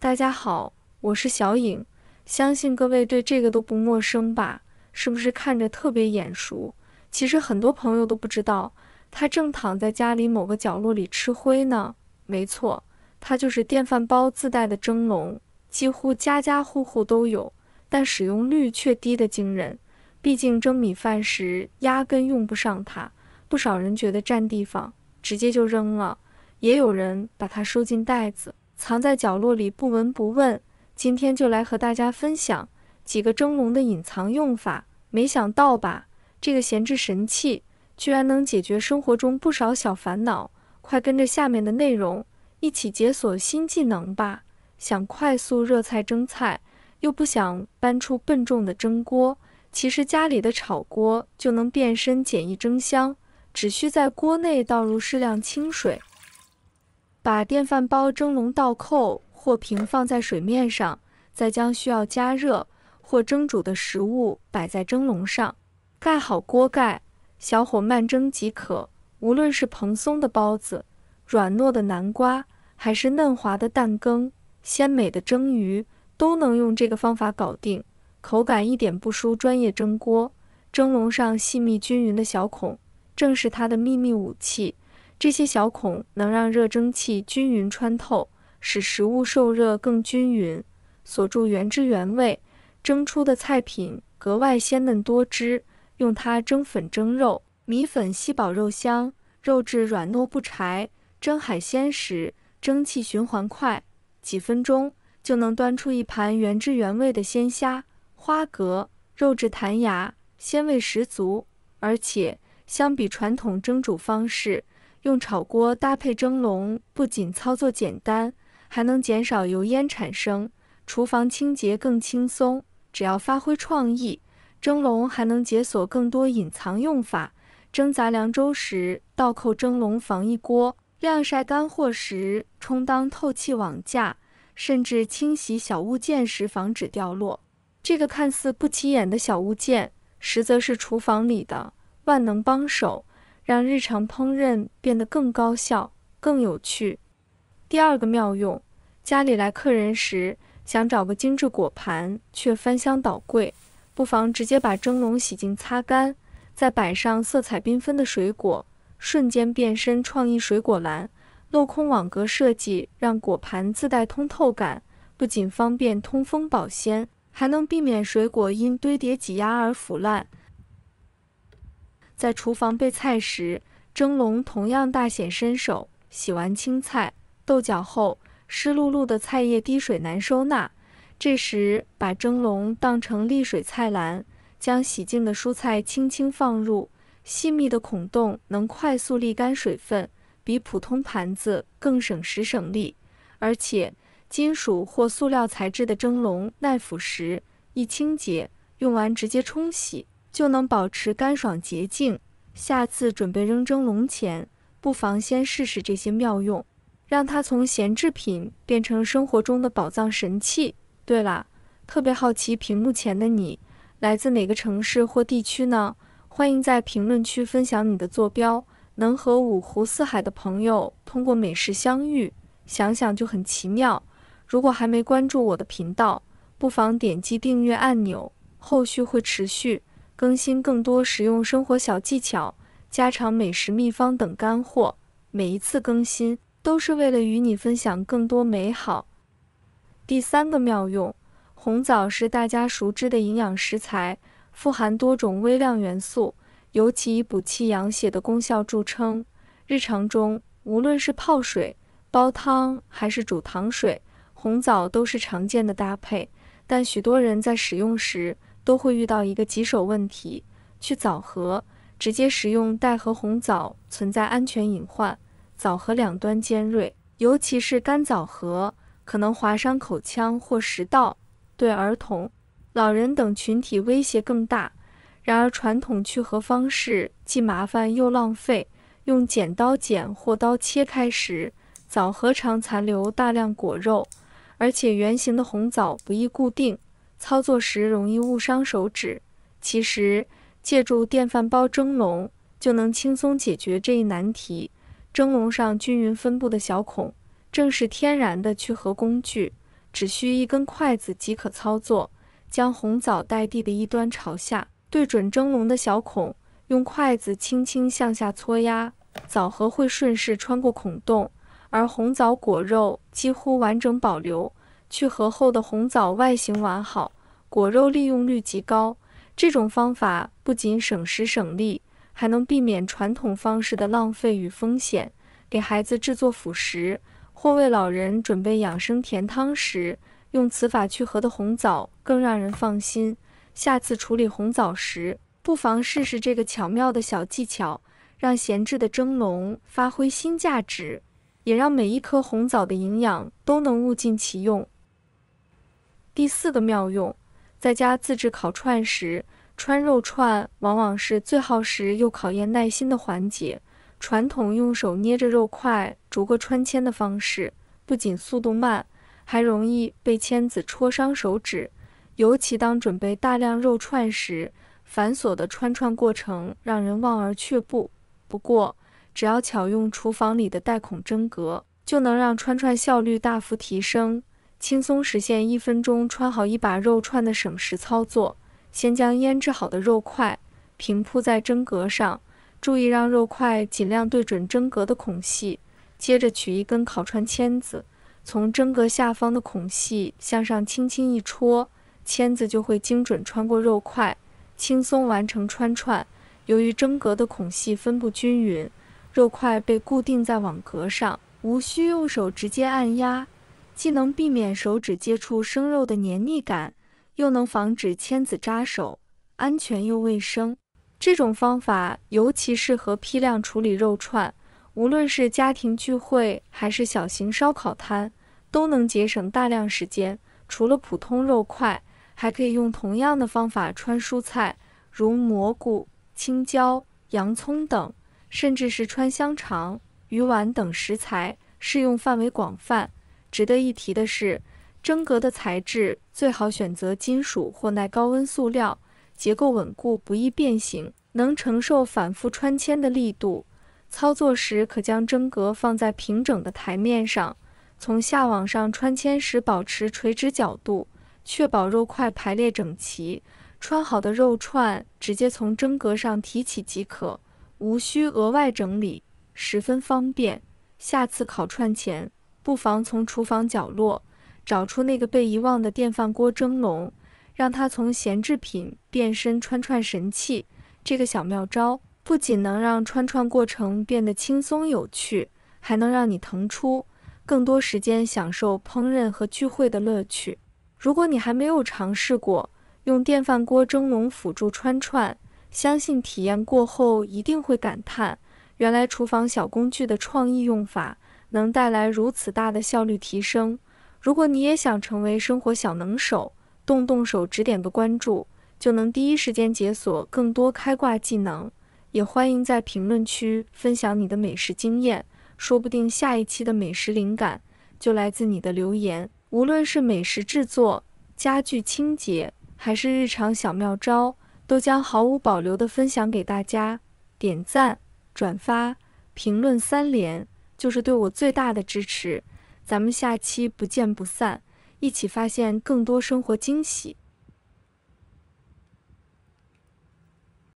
大家好，我是小颖，相信各位对这个都不陌生吧？是不是看着特别眼熟？其实很多朋友都不知道，它正躺在家里某个角落里吃灰呢。没错，它就是电饭煲自带的蒸笼，几乎家家户户都有，但使用率却低得惊人。毕竟蒸米饭时压根用不上它，不少人觉得占地方，直接就扔了，也有人把它收进袋子，藏在角落里不闻不问。今天就来和大家分享几个蒸笼的隐藏用法，没想到吧，这个闲置神器居然能解决生活中不少小烦恼。快跟着下面的内容一起解锁新技能吧！想快速热菜蒸菜，又不想搬出笨重的蒸锅，其实家里的炒锅就能变身简易蒸箱，只需在锅内倒入适量清水，把电饭煲蒸笼倒扣或平放在水面上，再将需要加热或蒸煮的食物摆在蒸笼上，盖好锅盖，小火慢蒸即可。无论是蓬松的包子、软糯的南瓜，还是嫩滑的蛋羹、鲜美的蒸鱼，都能用这个方法搞定，口感一点不输专业蒸锅。蒸笼上细密均匀的小孔，正是它的秘密武器。这些小孔能让热蒸汽均匀穿透，使食物受热更均匀，锁住原汁原味，蒸出的菜品格外鲜嫩多汁。用它蒸粉蒸肉，米粉吸饱肉香，肉质软糯不柴。蒸海鲜时，蒸汽循环快，几分钟就能端出一盘原汁原味的鲜虾、花蛤，肉质弹牙，鲜味十足。而且，相比传统蒸煮方式，用炒锅搭配蒸笼，不仅操作简单，还能减少油烟产生，厨房清洁更轻松。只要发挥创意，蒸笼还能解锁更多隐藏用法。蒸杂粮粥时倒扣蒸笼防溢锅，晾晒干货时充当透气网架，甚至清洗小物件时防止掉落。这个看似不起眼的小物件，实则是厨房里的万能帮手，让日常烹饪变得更高效、更有趣。第二个妙用，家里来客人时，想找个精致果盘却翻箱倒柜，不妨直接把蒸笼洗净擦干，再摆上色彩缤纷的水果，瞬间变身创意水果篮。镂空网格设计让果盘自带通透感，不仅方便通风保鲜，还能避免水果因堆叠挤压而腐烂。在厨房备菜时，蒸笼同样大显身手。洗完青菜、豆角后，湿漉漉的菜叶滴水难收纳，这时把蒸笼当成沥水菜篮，将洗净的蔬菜轻轻放入，细密的孔洞能快速沥干水分，比普通盘子更省时省力。而且金属或塑料材质的蒸笼耐腐蚀，易清洁，用完直接冲洗就能保持干爽洁净。下次准备扔蒸笼前，不妨先试试这些妙用，让它从闲置品变成生活中的宝藏神器。对了，特别好奇屏幕前的你来自哪个城市或地区呢？欢迎在评论区分享你的坐标。能和五湖四海的朋友通过美食相遇，想想就很奇妙。如果还没关注我的频道，不妨点击订阅按钮，后续会持续更新更多实用生活小技巧、家常美食秘方等干货。每一次更新都是为了与你分享更多美好。第三个妙用，红枣是大家熟知的营养食材，富含多种微量元素，尤其以补气养血的功效著称。日常中，无论是泡水、煲汤还是煮糖水，红枣都是常见的搭配。但许多人在使用时都会遇到一个棘手问题，去枣核。直接食用带核红枣存在安全隐患，枣核两端尖锐，尤其是干枣核，可能划伤口腔或食道，对儿童、老人等群体威胁更大。然而传统去核方式既麻烦又浪费，用剪刀剪或刀切开时，枣核常残留大量果肉，而且圆形的红枣不易固定，操作时容易误伤手指。其实借助电饭煲蒸笼就能轻松解决这一难题。蒸笼上均匀分布的小孔正是天然的去核工具，只需一根筷子即可操作，将红枣带蒂的一端朝下，对准蒸笼的小孔，用筷子轻轻向下搓压，枣核会顺势穿过孔洞，而红枣果肉几乎完整保留。去核后的红枣外形完好，果肉利用率极高。这种方法不仅省时省力，还能避免传统方式的浪费与风险。给孩子制作辅食或为老人准备养生甜汤时，用此法去核的红枣更让人放心。下次处理红枣时，不妨试试这个巧妙的小技巧，让闲置的蒸笼发挥新价值，也让每一颗红枣的营养都能物尽其用。第4个妙用，在家自制烤串时，穿肉串往往是最耗时又考验耐心的环节。传统用手捏着肉块逐个穿签的方式，不仅速度慢，还容易被签子戳伤手指。尤其当准备大量肉串时，繁琐的穿串过程让人望而却步。不过，只要巧用厨房里的带孔蒸格，就能让穿串效率大幅提升，轻松实现1分钟穿好一把肉串的省时操作。先将腌制好的肉块平铺在蒸格上，注意让肉块尽量对准蒸格的孔隙，接着取一根烤串签子，从蒸格下方的孔隙向上轻轻一戳，签子就会精准穿过肉块，轻松完成穿串。由于蒸格的孔隙分布均匀，肉块被固定在网格上，无需用手直接按压，既能避免手指接触生肉的黏腻感，又能防止签子扎手，安全又卫生。这种方法尤其适合批量处理肉串，无论是家庭聚会还是小型烧烤摊，都能节省大量时间。除了普通肉块，还可以用同样的方法穿蔬菜，如蘑菇、青椒、洋葱等，甚至是穿香肠、鱼丸等食材，适用范围广泛。值得一提的是，蒸格的材质最好选择金属或耐高温塑料，结构稳固，不易变形，能承受反复穿签的力度。操作时可将蒸格放在平整的台面上，从下往上穿签时保持垂直角度，确保肉块排列整齐。穿好的肉串直接从蒸格上提起即可，无需额外整理，十分方便。下次烤串前，不妨从厨房角落找出那个被遗忘的电饭锅蒸笼，让它从闲置品变身穿串神器。这个小妙招不仅能让穿串过程变得轻松有趣，还能让你腾出更多时间享受烹饪和聚会的乐趣。如果你还没有尝试过用电饭锅蒸笼辅助穿串，相信体验过后一定会感叹，原来厨房小工具的创意用法能带来如此大的效率提升。如果你也想成为生活小能手，动手指点个关注，就能第一时间解锁更多开挂技能。也欢迎在评论区分享你的美食经验，说不定下一期的美食灵感就来自你的留言。无论是美食制作、家具清洁，还是日常小妙招，都将毫无保留地分享给大家。点赞、转发、评论3连，就是对我最大的支持。咱们下期不见不散，一起发现更多生活惊喜。